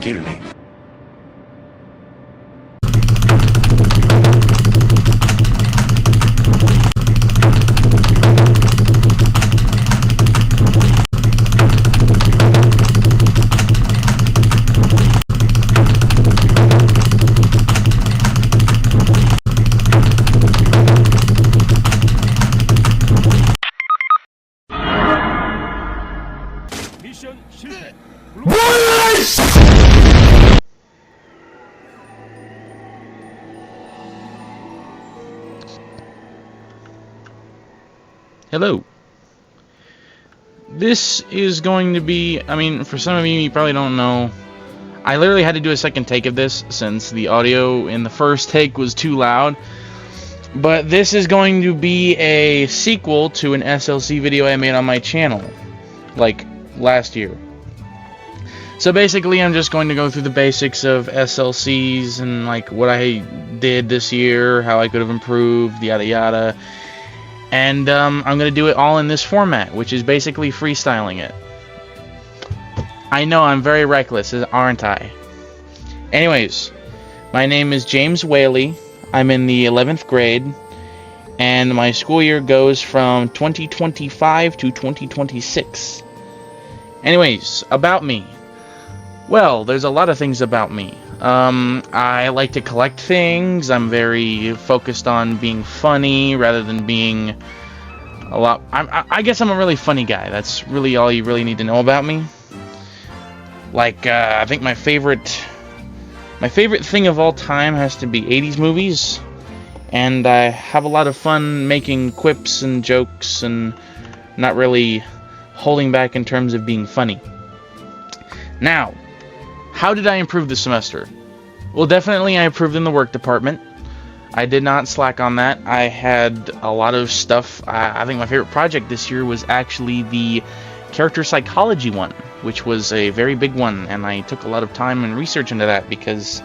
Kill me. Hello. This is going to be, I mean, for some of you probably don't know, I literally had to do a second take of this since the audio in the first take was too loud. But this is going to be a sequel to an SLC video I made on my channel, like last year. So basically I'm just going to go through the basics of SLCs and like what I did this year, how I could have improved, yada yada. And I'm going to do it all in this format, which is basically freestyling it. I know, I'm very reckless, aren't I? Anyways, my name is James Whaley. I'm in the 11th grade. And my school year goes from 2025 to 2026. Anyways, about me. Well, there's a lot of things about me. I like to collect things. I'm very focused on being funny rather than being a lot. I guess I'm a really funny guy. That's really all you really need to know about me. Like, I think my favorite thing of all time has to be 80s movies. And I have a lot of fun making quips and jokes and not really holding back in terms of being funny. Now, how did I improve this semester? Well, definitely I improved in the work department. I did not slack on that. I had a lot of stuff. I think my favorite project this year was actually the character psychology one, which was a very big one, and I took a lot of time and research into that because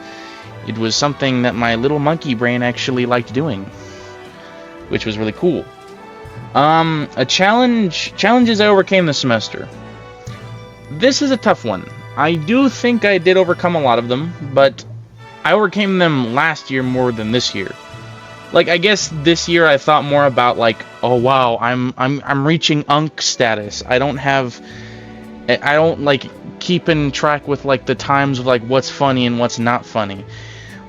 it was something that my little monkey brain actually liked doing, which was really cool. Challenges I overcame this semester. This is a tough one. I do think I did overcome a lot of them, but I overcame them last year more than this year. Like, I guess this year I thought more about like, oh wow, I'm reaching Unk status. I don't like keep in track with like the times of like what's funny and what's not funny.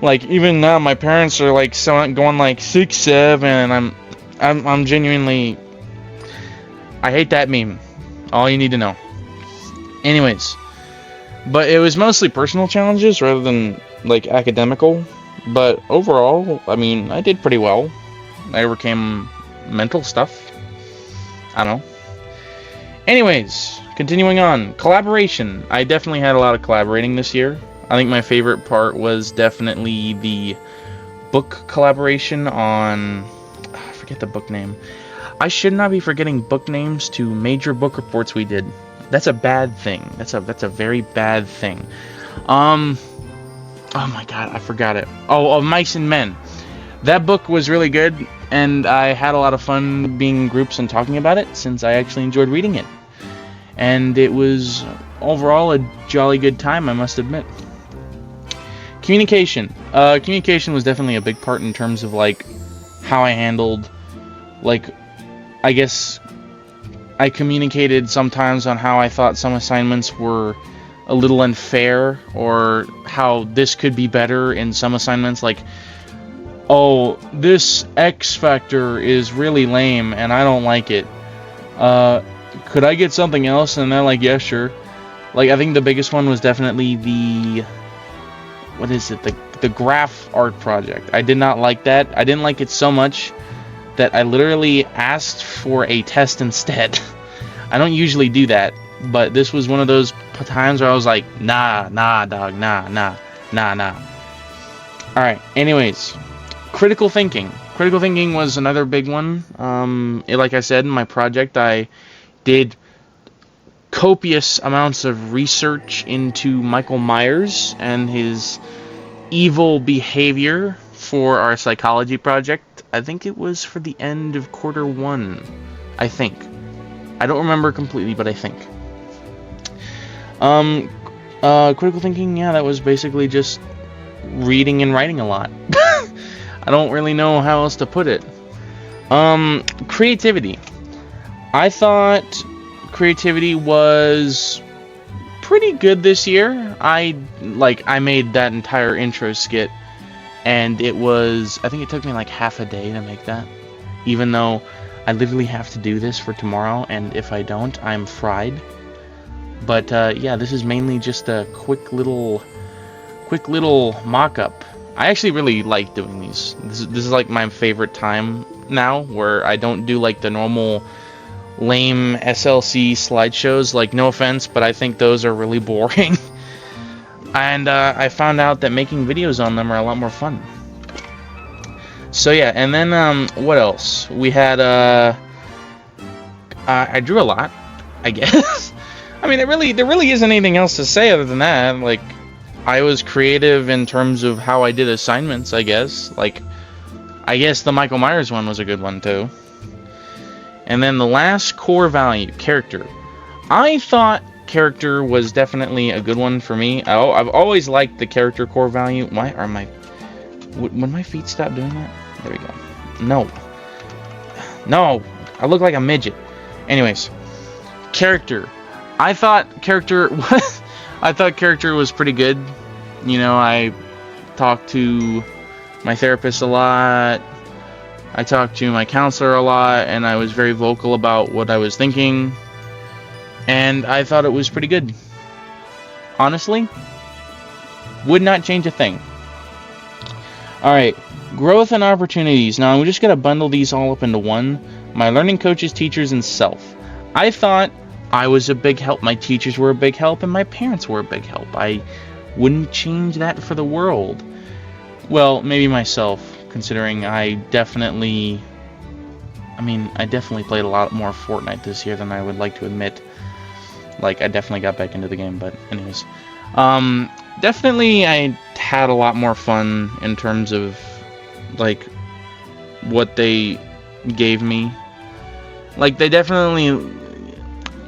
Like even now my parents are like going like 6, 7, and I'm genuinely, I hate that meme. All you need to know. Anyways, but it was mostly personal challenges rather than like academical. But overall, I mean, I did pretty well. I overcame mental stuff. I don't know. Anyways, continuing on. Collaboration. I definitely had a lot of collaborating this year. I think my favorite part was definitely the book collaboration on... I forget the book name. I should not be forgetting book names to major book reports we did. That's a bad thing. That's a very bad thing. Oh my god, I forgot it. Oh, Mice and Men. That book was really good, and I had a lot of fun being in groups and talking about it, since I actually enjoyed reading it. And it was, overall, a jolly good time, I must admit. Communication. Communication was definitely a big part in terms of, like, how I handled, like, I guess I communicated sometimes on how I thought some assignments were a little unfair, or how this could be better in some assignments, like, oh, this X factor is really lame and I don't like it. Could I get something else? And they're like, yeah, sure. Like, I think the biggest one was definitely the, what is it, the graph art project. I did not like that. I didn't like it so much that I literally asked for a test instead. I don't usually do that, but this was one of those times where I was like, nah, dog, nah. Alright, anyways, critical thinking. Critical thinking was another big one. Like I said, in my project, I did copious amounts of research into Michael Myers and his evil behavior for our psychology project. I think it was for the end of quarter 1. I think. I don't remember completely, but I think. Critical thinking, yeah, that was basically just reading and writing a lot. I don't really know how else to put it. Creativity. I thought creativity was pretty good this year. I made that entire intro skit, and I think it took me like half a day to make that, even though I literally have to do this for tomorrow, and if I don't, I'm fried. But yeah, this is mainly just a quick little mock-up. I actually really like doing these. This is like my favorite time now, where I don't do like the normal lame SLC slideshows. Like, no offense, but I think those are really boring. And I found out that making videos on them are a lot more fun. So yeah, and then what else? We had I drew a lot, I guess. I mean, there really isn't anything else to say other than that. Like, I was creative in terms of how I did assignments, I guess. Like, I guess the Michael Myers one was a good one too. And then the last core value, character. I thought character was definitely a good one for me. I've always liked the character core value. Why are when my feet stop doing that? There we go. No, I look like a midget. Anyways, character. I thought character was pretty good. You know, I talked to my therapist a lot. I talked to my counselor a lot, and I was very vocal about what I was thinking. And I thought it was pretty good. Honestly, would not change a thing. Alright, growth and opportunities. Now, I'm just going to bundle these all up into one. My learning coaches, teachers, and self. I thought I was a big help. My teachers were a big help, and my parents were a big help. I wouldn't change that for the world. Well, maybe myself, considering I definitely played a lot more Fortnite this year than I would like to admit. Like, I definitely got back into the game, but anyways. Definitely I had a lot more fun in terms of, like, what they gave me. Like, they definitely...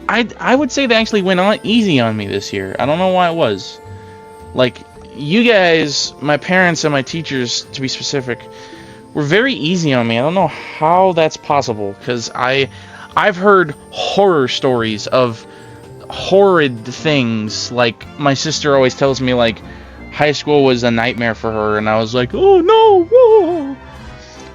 I would say they actually went on easy on me this year. I don't know why it was. Like, you guys, my parents and my teachers, to be specific, were very easy on me. I don't know how that's possible, because I've heard horror stories of horrid things. Like, my sister always tells me, like, high school was a nightmare for her, and I was like, oh no, whoa.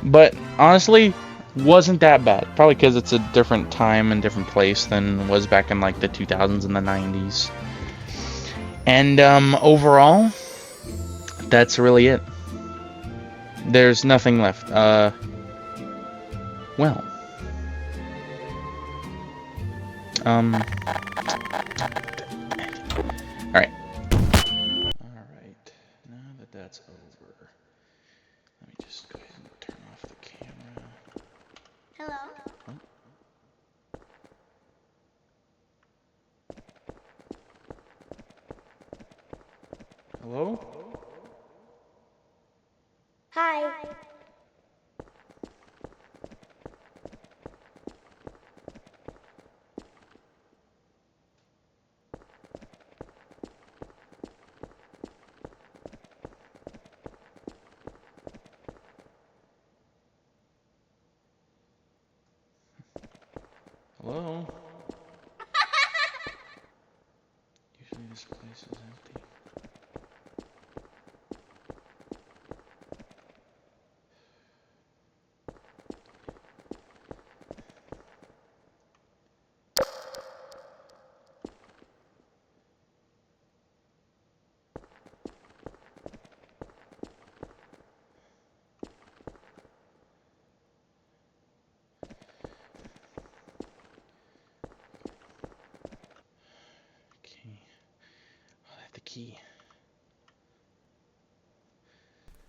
But honestly, wasn't that bad. Probably because it's a different time and different place than it was back in like the 2000s and the 90s. And overall, that's really it. There's nothing left. Well. Alright. Alright. Now that that's over, let me just go ahead and turn off the camera. Hello? Oh. Hello? Hi. Hello? Usually this place is empty. Okay. Oh, I have the key.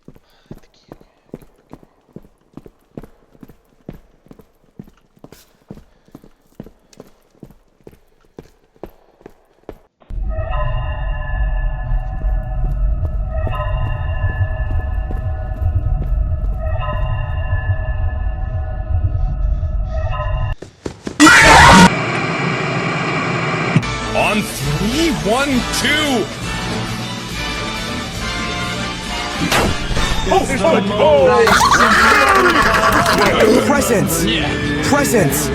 I have the key. On 3, 1, 2. Presents! Presents!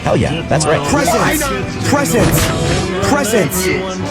Hell yeah, that's right. Presents! Presents! Presents!